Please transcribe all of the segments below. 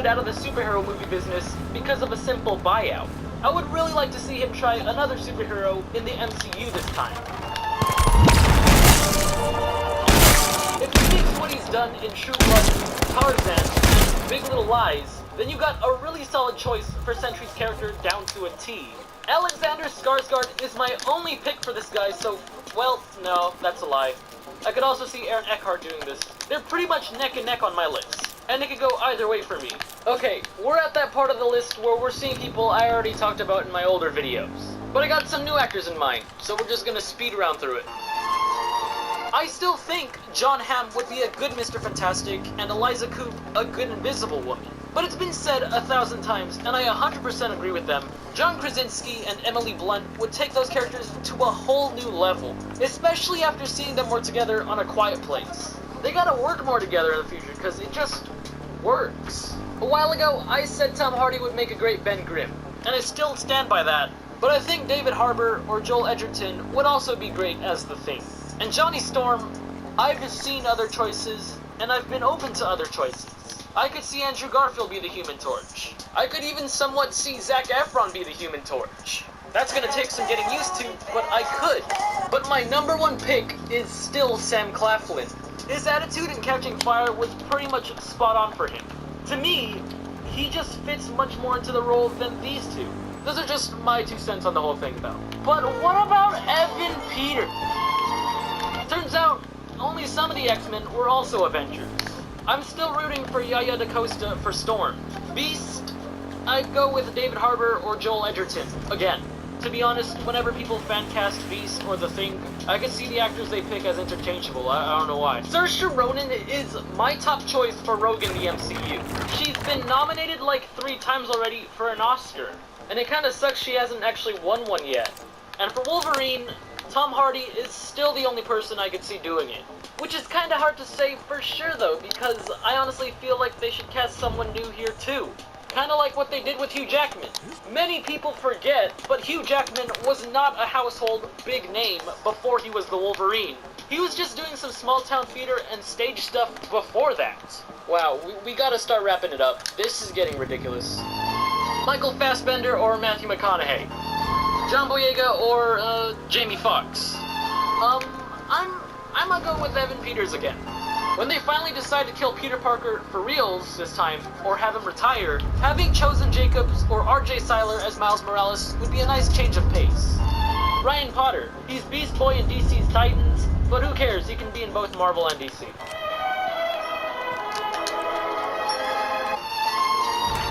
booted out of the superhero movie business because of a simple buyout. I would really like to see him try another superhero in the MCU this time. If he takes what he's done in True Blood, Tarzan, and Big Little Lies, then you got a really solid choice for Sentry's character down to a T. Alexander Skarsgård is my only pick for this guy, so, well, no, that's a lie. I could also see Aaron Eckhart doing this. They're pretty much neck and neck on my list, and it could go either way for me. Okay, we're at that part of the list where we're seeing people I already talked about in my older videos. But I got some new actors in mind, so we're just gonna speed around through it. I still think John Hamm would be a good Mr. Fantastic, and Eliza Coupe a good Invisible Woman. But it's been said 1,000 times, and I 100% agree with them. John Krasinski and Emily Blunt would take those characters to a whole new level, especially after seeing them work together on A Quiet Place. They gotta work more together in the future, because it just works. A while ago, I said Tom Hardy would make a great Ben Grimm, and I still stand by that, but I think David Harbour or Joel Edgerton would also be great as the Thing. And Johnny Storm, I've just seen other choices, and I've been open to other choices. I could see Andrew Garfield be the Human Torch. I could even somewhat see Zac Efron be the Human Torch. That's gonna take some getting used to, but I could. But my number one pick is still Sam Claflin. His attitude in Catching Fire was pretty much spot on for him. To me, he just fits much more into the role than these two. Those are just my 2 cents on the whole thing, though. But what about Evan Peters? Turns out, only some of the X-Men were also Avengers. I'm still rooting for Yaya DaCosta for Storm. Beast, I'd go with David Harbour or Joel Edgerton, again. To be honest, whenever people fan cast Beast or The Thing, I can see the actors they pick as interchangeable, I don't know why. Saoirse Ronan is my top choice for Rogue in the MCU. She's been nominated like 3 times already for an Oscar, and it kinda sucks she hasn't actually won one yet. And for Wolverine, Tom Hardy is still the only person I could see doing it. Which is kinda hard to say for sure though, because I honestly feel like they should cast someone new here too. Kinda like what they did with Hugh Jackman. Many people forget, but Hugh Jackman was not a household big name before he was the Wolverine. He was just doing some small town theater and stage stuff before that. Wow, we gotta start wrapping it up. This is getting ridiculous. Michael Fassbender or Matthew McConaughey? John Boyega or Jamie Foxx? I'm gonna go with Evan Peters again. When they finally decide to kill Peter Parker for reals this time, or have him retire, having chosen Jacobs or RJ Cyler as Miles Morales would be a nice change of pace. Ryan Potter, he's Beast Boy in DC's Titans, but who cares, he can be in both Marvel and DC.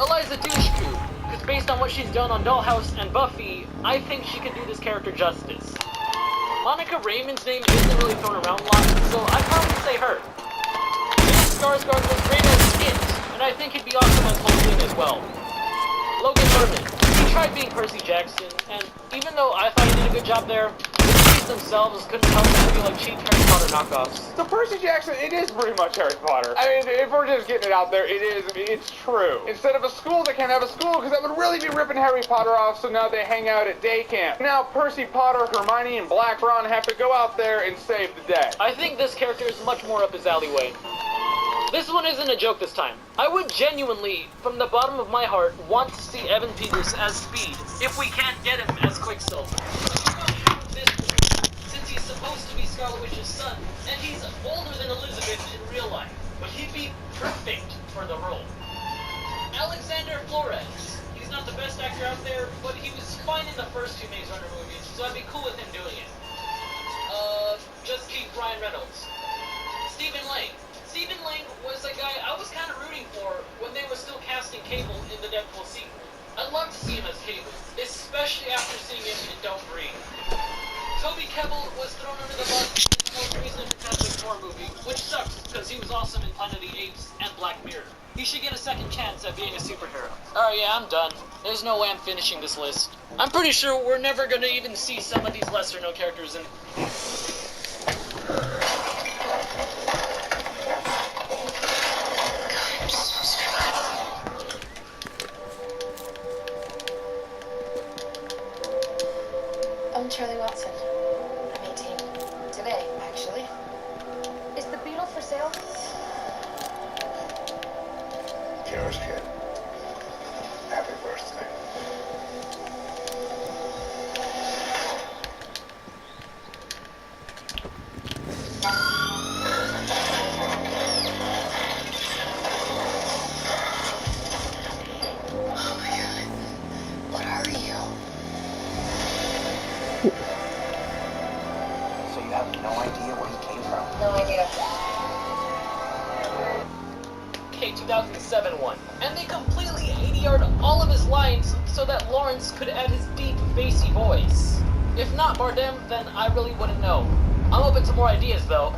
Eliza Dushku, because based on what she's done on Dollhouse and Buffy, I think she could do this character justice. Monica Raymond's name isn't really thrown around a lot, so I'd probably say her. James Skarsgård was great as It, and I think he'd be awesome as Holden as well. Logan Lerman, he tried being Percy Jackson, and even though I thought he did a good job there, the movies themselves couldn't help but feel like cheap Harry Potter knockoffs. So Percy Jackson, it is pretty much Harry Potter. I mean, if we're just getting it out there, it's true. Instead of a school, they can't have a school, because that would really be ripping Harry Potter off, so now they hang out at day camp. Now Percy, Potter, Hermione, and Black Ron have to go out there and save the day. I think this character is much more up his alleyway. This one isn't a joke this time. I would genuinely, from the bottom of my heart, want to see Evan Peters as Speed, if we can't get him as Quicksilver. Since he's supposed to be Scarlet Witch's son, and he's older than Elizabeth in real life, but he'd be perfect for the role. Alexander Flores. He's not the best actor out there, but he was fine in the first 2 Maze Runner movies, so I'd be cool with him doing it. Just keep Ryan Reynolds. Stephen Lang. Stephen Lang was a guy I was kind of rooting for when they were still casting Cable in the Deadpool sequel. I'd love to see him as Cable, especially after seeing him in Don't Breathe. Toby Kebbell was thrown under the bus in the most recent Fantastic Four movie, which sucks because he was awesome in Planet of the Apes and Black Mirror. He should get a second chance at being a superhero. Alright, yeah, I'm done. There's no way I'm finishing this list. I'm pretty sure we're never gonna even see some of these lesser-known characters in... I'm Charlie Watson. I'm 18. Today, actually. Is the Beetle for sale? Yours, kid. and they completely 80-yard all of his lines so that Lawrence could add his deep, bassy voice. If not Bardem, then I really wouldn't know. I'm open to more ideas, though.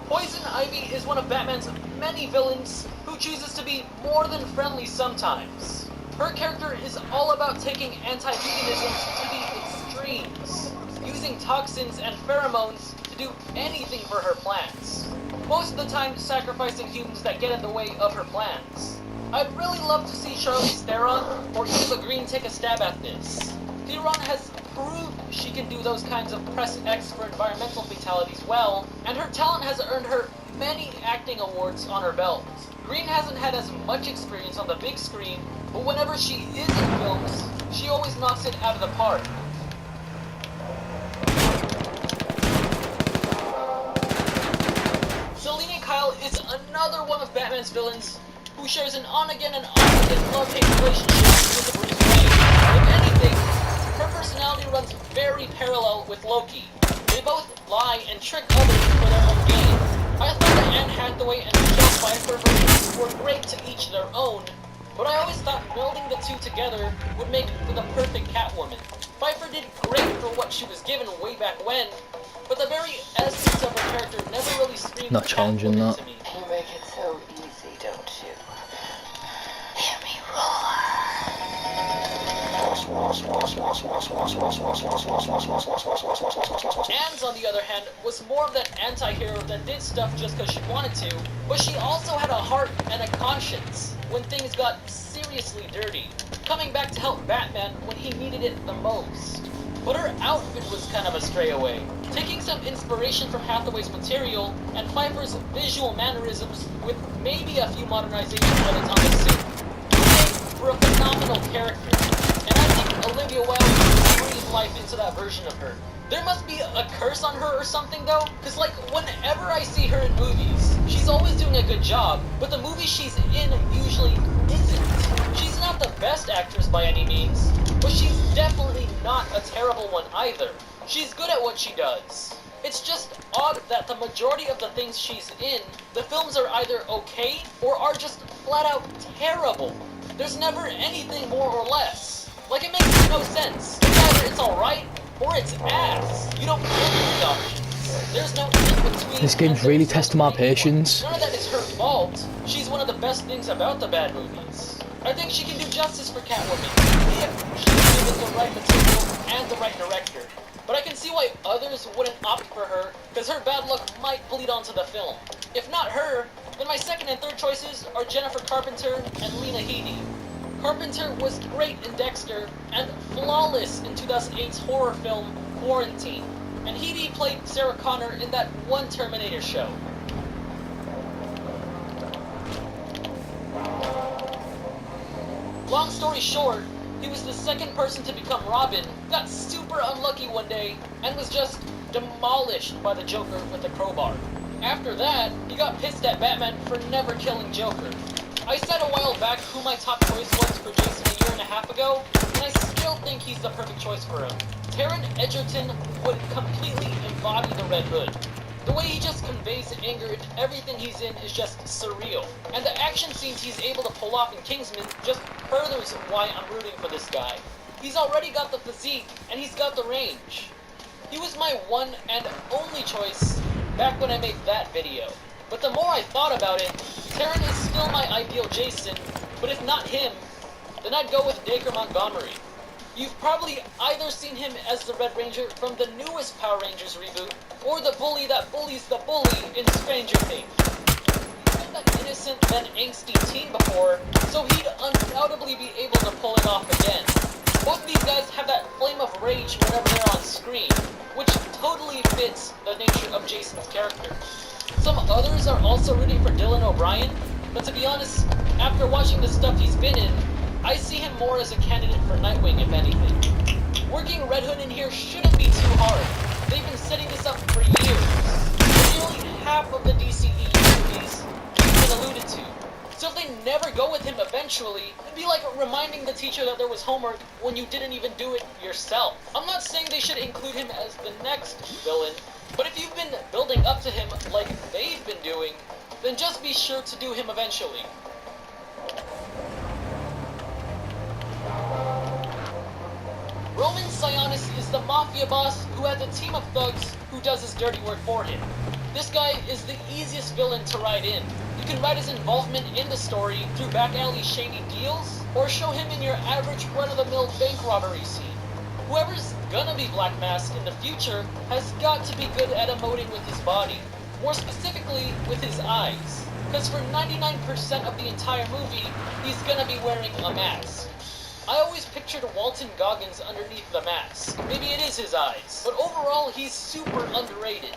Poison Ivy is one of Batman's many villains who chooses to be more than friendly sometimes. Her character is all about taking anti-veganism to the extremes, using toxins and pheromones to do anything for her plans. Most of the time sacrificing humans that get in the way of her plans. I'd really love to see Charlize Theron or Eva Green take a stab at this. Theron has proved she can do those kinds of press X for environmental fatalities well, and her talent has earned her many acting awards on her belt. Green hasn't had as much experience on the big screen, but whenever she is in films, she always knocks it out of the park. Selina Kyle is another one of Batman's villains who shares an on-again and off-again love-hate relationship with the Bruce Wayne. If anything, her personality runs very parallel with Loki. They both lie and trick others for their own gain. I thought that Anne Hathaway and Michelle Pfeiffer versions were great to each their own, but I always thought melding the two together would make for the perfect Catwoman. Pfeiffer did great for what she was given way back when, but the very essence of her character never really screamed Not challenging Catwoman that. to me. You make it so easy, don't you? Hear me roar. Anne's, on the other hand, was more of that anti-hero that did stuff just because she wanted to, but she also had a heart and a conscience when things got seriously dirty, coming back to help Batman when he needed it the most. But her outfit was kind of a stray away, taking some inspiration from Hathaway's material and Pfeiffer's visual mannerisms with maybe a few modernization credits on the suit. For a phenomenal character, and I think Olivia Wilde breathed life into that version of her. There must be a curse on her or something though, cause like whenever I see her in movies, she's always doing a good job, but the movie she's in usually isn't. She's not the best actress by any means, but she's definitely not a terrible one either. She's good at what she does. It's just odd that the majority of the things she's in, the films are either okay or are just flat out terrible. There's never anything more or less. Like, it makes no sense. It's either it's alright, or it's ass. You don't get the options. There's no in-between. This game's really testing my patience. None of that is her fault. She's one of the best things about the bad movies. I think she can do justice for Catwoman, if she's given the right material and the right director. But I can see why others wouldn't opt for her, because her bad luck might bleed onto the film. If not her, then my second and third choices are Jennifer Carpenter and Lena Headey. Carpenter was great in Dexter, and flawless in 2008's horror film, Quarantine. And Headey played Sarah Connor in that one Terminator show. Long story short, he was the second person to become Robin, got super unlucky one day, and was just demolished by the Joker with a crowbar. After that, he got pissed at Batman for never killing Joker. I said a while back who my top choice was for Jason a year and a half ago, and I still think he's the perfect choice for him. Taron Egerton would completely embody the Red Hood. The way he just conveys anger in everything he's in is just surreal. And the action scenes he's able to pull off in Kingsman just furthers why I'm rooting for this guy. He's already got the physique, and he's got the range. He was my one and only choice back when I made that video. But the more I thought about it, Taron is still my ideal Jason, but if not him, then I'd go with Dacre Montgomery. You've probably either seen him as the Red Ranger from the newest Power Rangers reboot, or the bully that bullies the bully in Stranger Things. He's been that innocent then angsty teen before, so he'd undoubtedly be able to pull it off again. Both of these guys have that flame of rage whenever they're on screen, which totally fits the nature of Jason's character. Some others are also rooting for Dylan O'Brien, but to be honest, after watching the stuff he's been in, I see him more as a candidate for Nightwing, if anything. Working Red Hood in here shouldn't be too hard. They've been setting this up for years. Nearly half of the DCEU movies he's been alluded to. So if they never go with him eventually, it'd be like reminding the teacher that there was homework when you didn't even do it yourself. I'm not saying they should include him as the next villain, But if you've been building up to him like they've been doing, then just be sure to do him eventually. Roman Sionis is the mafia boss who has a team of thugs who does his dirty work for him. This guy is the easiest villain to write in. You can write his involvement in the story through back alley shady deals, or show him in your average run-of-the-mill bank robbery scene. Whoever's gonna be Black Mask in the future has got to be good at emoting with his body, more specifically with his eyes. Because for 99% of the entire movie, he's gonna be wearing a mask. I always pictured Walton Goggins underneath the mask. Maybe it is his eyes. But overall, he's super underrated.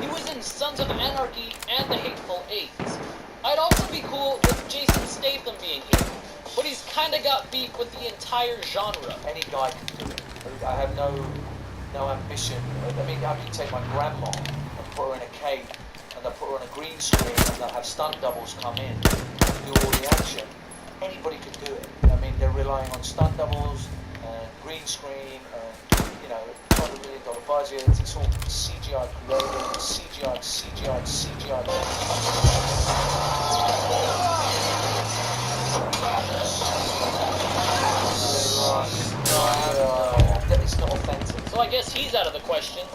He was in Sons of Anarchy and The Hateful Eight. I'd also be cool with Jason Statham being here, but he's kinda got beef with the entire genre. Any guy can do it. I have no ambition. I mean, I can take my grandma and put her in a cave, and they'll put her on a green screen, and they'll have stunt doubles come in and do all the action. Anybody could do it. I mean, they're relying on stunt doubles, green screen, $200 million budgets. It's all CGI created, CGI. It's not authentic. So I guess he's out of the question.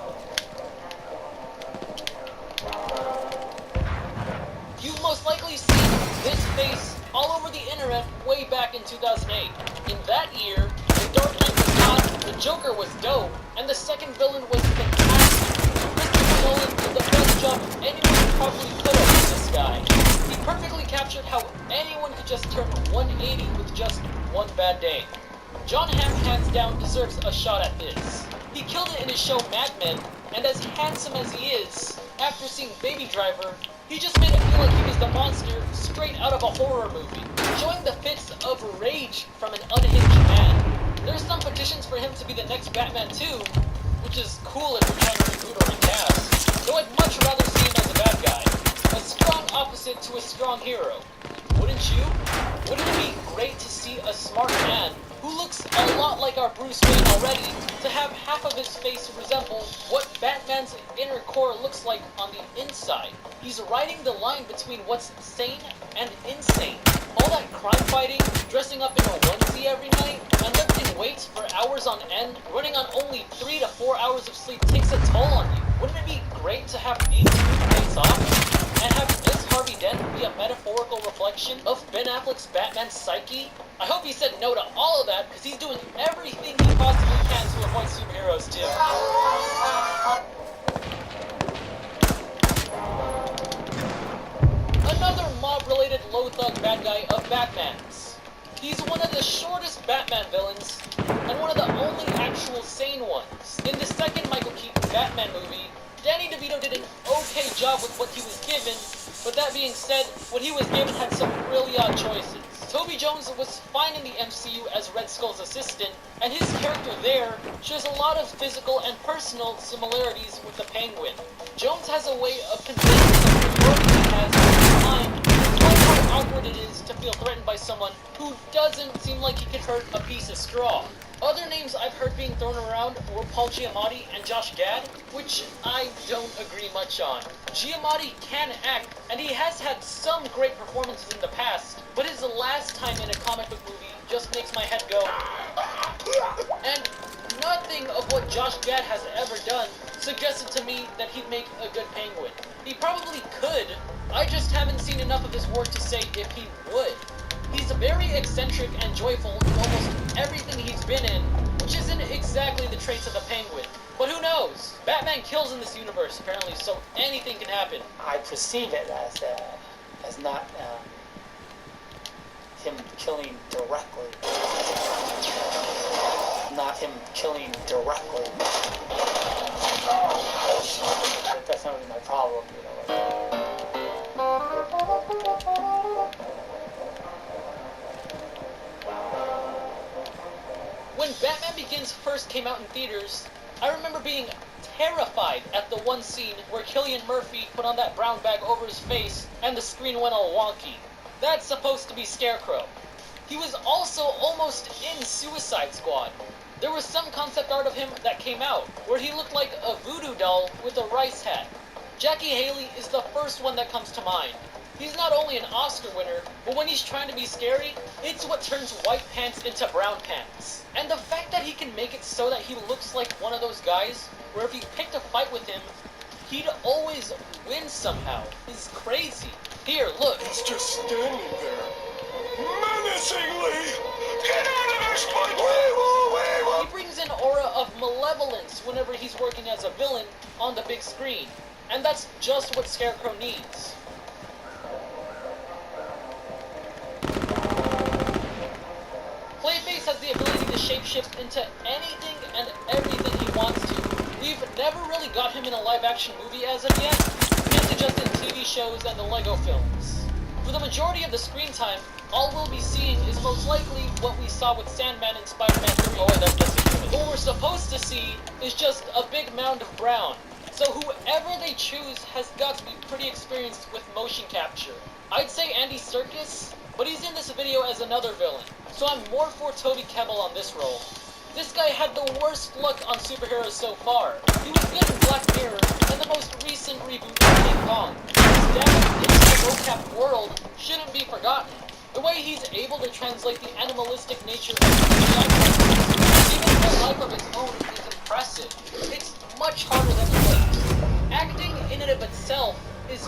You've most likely seen this face all over the internet way back in 2008. In that year, The Dark Knight was hot, the Joker was dope, and the second villain was fantastic. Christopher Nolan did the best job anyone probably could have with this guy. He perfectly captured how anyone could just turn 180 with just one bad day. John Hamm hands down deserves a shot at this. He killed it in his show Mad Men, and as handsome as he is, after seeing Baby Driver, he just made it feel like he was the monster straight out of a horror movie, showing the fits of rage from an unhinged man. There's some petitions for him to be the next Batman too, which is cool if you're trying to reboot or recast, though I'd much rather see him as a bad guy, a strong opposite to a strong hero. Wouldn't you? Wouldn't it be great to see a smart man who looks a lot like our Bruce Wayne already, to have half of his face resemble what Batman's inner core looks like on the inside? He's riding the line between what's sane and insane. All that crime fighting, dressing up in a onesie every night, and lifting weights for hours on end, running on only 3 to 4 hours of sleep takes a toll on you. Wouldn't it be great to have these face off? And have Miss Harvey Dent be a metaphorical reflection of Ben Affleck's Batman psyche? I hope he said no to all of that, because he's doing everything he possibly can to avoid superheroes too. Another mob-related low-thug bad guy of Batman's. He's one of the shortest Batman villains, and one of the only actual sane ones. In the second Michael Keaton Batman movie, Danny DeVito did an okay job with what he was given, but that being said, what he was given had some really odd choices. Toby Jones was fine in the MCU as Red Skull's assistant, and his character there shares a lot of physical and personal similarities with the Penguin. Jones has a way of conveying the superiority he has in his mind, despite how awkward it is to feel threatened by someone who doesn't seem like he could hurt a piece of straw. Other names I've heard being thrown around were Paul Giamatti and Josh Gad, which I don't agree much on. Giamatti can act, and he has had some great performances in the past, but his last time in a comic book movie just makes my head go. And nothing of what Josh Gad has ever done suggested to me that he'd make a good Penguin. He probably could, I just haven't seen enough of his work to say if he would. He's very eccentric and joyful in almost everything he's been in, which isn't exactly the traits of the Penguin. But who knows? Batman kills in this universe, apparently, so anything can happen. I perceive it as not him killing directly. Not him killing directly. That's not really my problem, you know. When Batman Begins first came out in theaters, I remember being terrified at the one scene where Cillian Murphy put on that brown bag over his face and the screen went all wonky. That's supposed to be Scarecrow. He was also almost in Suicide Squad. There was some concept art of him that came out, where he looked like a voodoo doll with a rice hat. Jackie Haley is the first one that comes to mind. He's not only an Oscar winner, but when he's trying to be scary, it's what turns white pants into brown pants. And the fact that he can make it so that he looks like one of those guys, where if you picked a fight with him, he'd always win somehow, is crazy. Here, look. It's just standing there, menacingly. Get out of this fight! He brings an aura of malevolence whenever he's working as a villain on the big screen. And that's just what Scarecrow needs. Clayface has the ability to shapeshift into anything and everything he wants to. We've never really got him in a live-action movie as of yet, mainly just in TV shows and the Lego films. For the majority of the screen time, all we'll be seeing is most likely what we saw with Sandman in Spider-Man 3. Oh wait, that's human. What we're supposed to see is just a big mound of brown. So whoever they choose has got to be pretty experienced with motion capture. I'd say Andy Serkis, but he's in this video as another villain. So I'm more for Toby Kebbell on this role. This guy had the worst luck on superheroes so far. He was good in Black Mirror and the most recent reboot of King Kong. His depth into the mocap world shouldn't be forgotten. The way he's able to translate the animalistic nature of CGI characters, even in a life of its own, is impressive. It's much harder than it looks. Acting in and of itself is